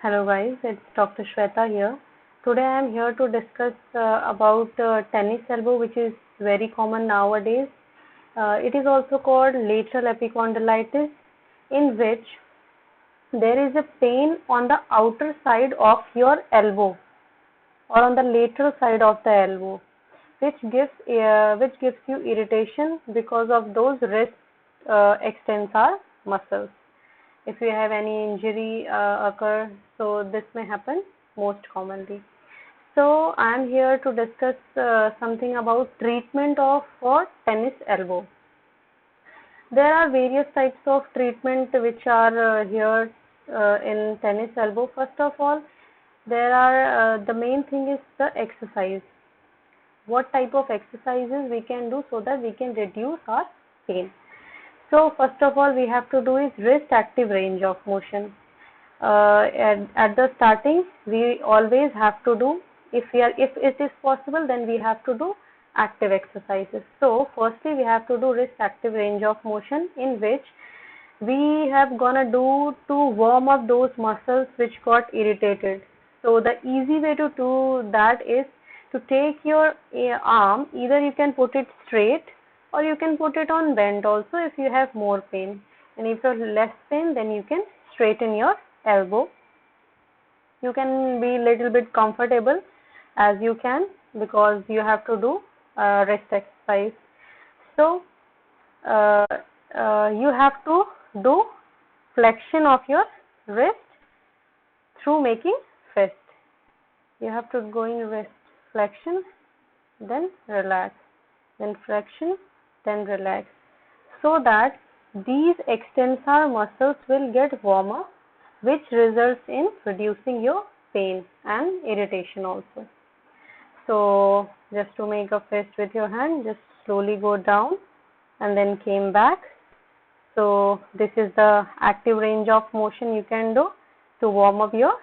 Hello guys, it's Dr. Shweta here. Today I am here to discuss about tennis elbow, which is very common nowadays. It is also called lateral epicondylitis, in which there is a pain on the outer side of your elbow or on the lateral side of the elbow, which gives you irritation because of those wrist extensor muscles. If you have any injury occur, so this may happen most commonly. So I am here to discuss something about treatment of for tennis elbow. There are various types of treatment which are here in tennis elbow. First of all, there are the main thing is the exercise. What type of exercises we can do so that we can reduce our pain. So first of all, we have to do is wrist active range of motion. At the starting, we always have to do, if it is possible, then we have to do active exercises. So firstly, we have to do wrist active range of motion, in which we have gonna do to warm up those muscles which got irritated. So the easy way to do that is to take your arm, either you can put it straight or you can put it on bend also if you have more pain, and if you have less pain, then you can straighten your elbow. You can be little bit comfortable as you can, because you have to do wrist exercise. So you have to do flexion of your wrist through making fist. You have to go in wrist flexion, then relax, then flexion, then relax, so that these extensor muscles will get warmer, which results in reducing your pain and irritation also. So just to make a fist with your hand, just slowly go down and then came back. So this is the active range of motion you can do to warm up your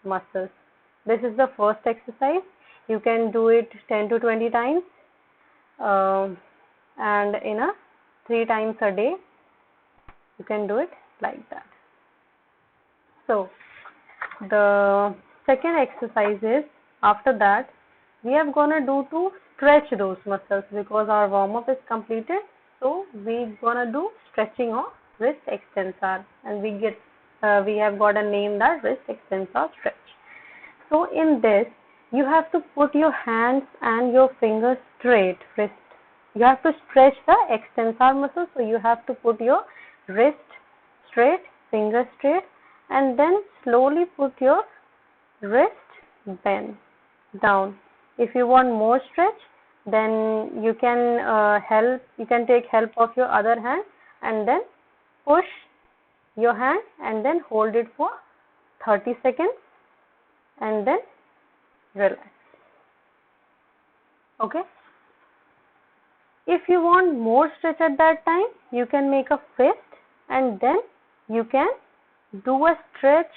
muscles. This is the first exercise. You can do it 10 to 20 times and in a 3 times a day. You can do it like that. So the second exercise is, after that we are gonna do to stretch those muscles, because our warm up is completed. So we gonna do stretching of wrist extensor, and we have got a name, that wrist extensor stretch. So in this, you have to put your hands and your fingers straight. Wrist, you have to stretch the extensor muscle, so you have to put your wrist straight, finger straight, and then slowly put your wrist bend down. If you want more stretch, then you can take help of your other hand and then push your hand and then hold it for 30 seconds and then relax. Okay. If you want more stretch at that time, you can make a fist and then you can do a stretch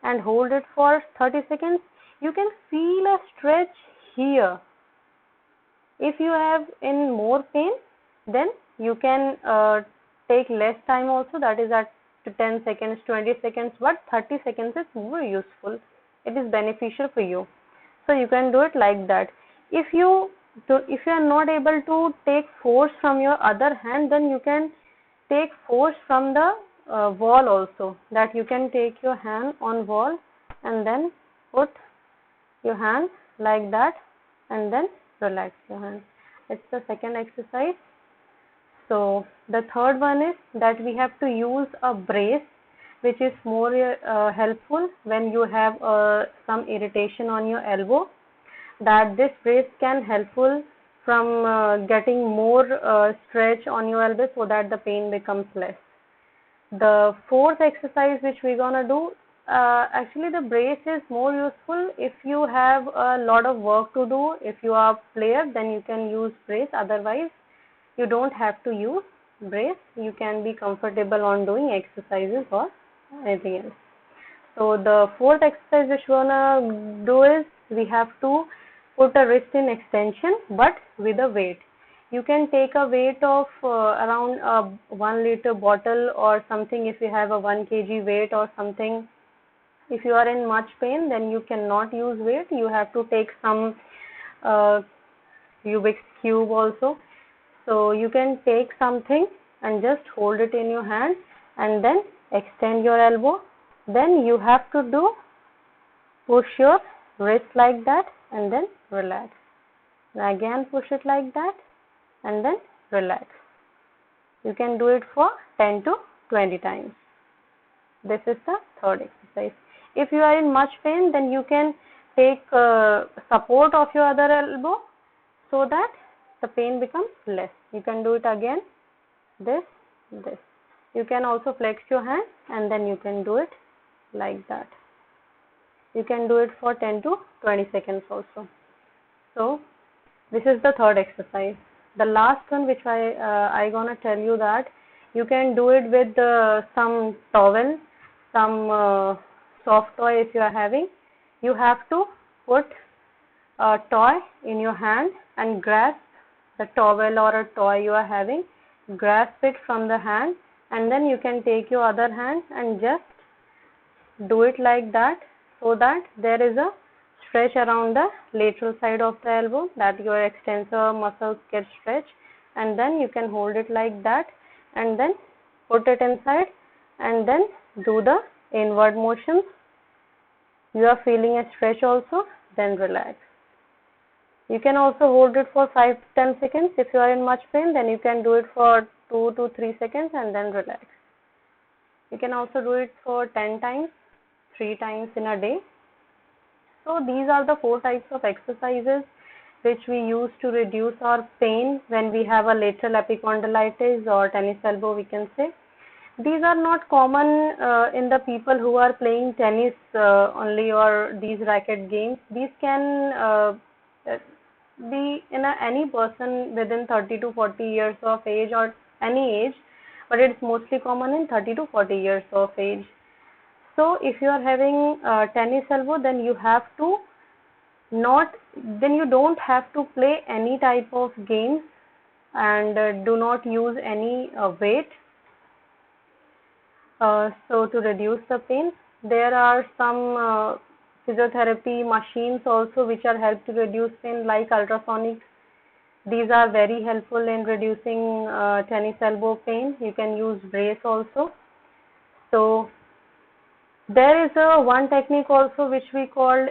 and hold it for 30 seconds. You can feel a stretch here. If you have in more pain, then you can take less time also, that is at 10 seconds, 20 seconds, but 30 seconds is more useful. It is beneficial for you. So you can do it like that. If you are not able to take force from your other hand, then you can take force from the wall also, that you can take your hand on wall and then put your hand like that and then relax your hand. It's the second exercise. So the third one is that we have to use a brace, which is more helpful when you have some irritation on your elbow, that this brace can helpful from getting more stretch on your elbow, so that the pain becomes less. The fourth exercise which we're gonna do, actually the brace is more useful if you have a lot of work to do. If you are a player, then you can use brace, otherwise you don't have to use brace. You can be comfortable on doing exercises or anything else. So the fourth exercise which we're gonna do is, we have to put a wrist in extension but with a weight. You can take a weight of around a 1 liter bottle or something, if you have a 1 kg weight or something, If you are in much pain, then you cannot use weight. You have to take some Rubik's cube also. So you can take something and just hold it in your hand and then extend your elbow. Then you have to do push your wrist like that and then relax. And again push it like that and then relax. You can do it for 10 to 20 times. This is the third exercise. If you are in much pain, then you can take support of your other elbow so that the pain becomes less. You can do it again, this. You can also flex your hand and then you can do it like that. You can do it for 10 to 20 seconds also. So this is the third exercise. The last one which I gonna tell you that you can do it with some towel, some soft toy if you are having. You have to put a toy in your hand and grasp the towel or a toy you are having, grasp it from the hand, and then you can take your other hand and just do it like that, so that there is a stretch around the lateral side of the elbow, that your extensor muscles get stretched, and then you can hold it like that and then put it inside and then do the inward motions. You are feeling a stretch also, then relax. You can also hold it for 5 to 10 seconds. If you are in much pain, then you can do it for 2 to 3 seconds and then relax. You can also do it for 10 times, 3 times in a day. So these are the 4 types of exercises which we use to reduce our pain when we have a lateral epicondylitis or tennis elbow, we can say. These are not common in the people who are playing tennis only, or these racket games. These can be in any person within 30 to 40 years of age or any age, but it's mostly common in 30 to 40 years of age. So if you are having tennis elbow, then you have to then you don't have to play any type of games and do not use any weight. So to reduce the pain, there are some physiotherapy machines also which are help to reduce pain, like ultrasonics. These are very helpful in reducing tennis elbow pain. You can use brace also. So there is one technique also which we call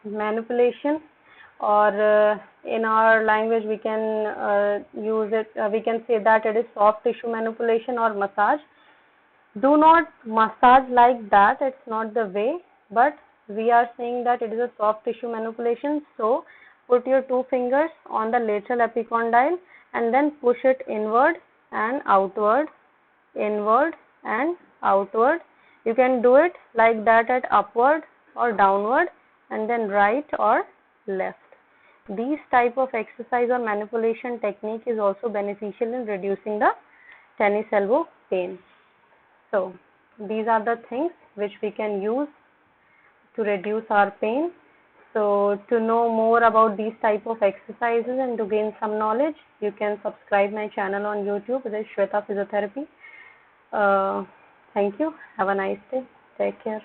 manipulation, or in our language we can use it. We can say that it is soft tissue manipulation or massage. Do not massage like that, it's not the way, but we are saying that it is a soft tissue manipulation. So put your 2 fingers on the lateral epicondyle and then push it inward and outward, inward and outward. You can do it like that at upward or downward, and then right or left. These type of exercise or manipulation technique is also beneficial in reducing the tennis elbow pain. So these are the things which we can use to reduce our pain. So to know more about these type of exercises and to gain some knowledge, you can subscribe my channel on YouTube. It is Shweta Physiotherapy. Thank you. Have a nice day. Take care.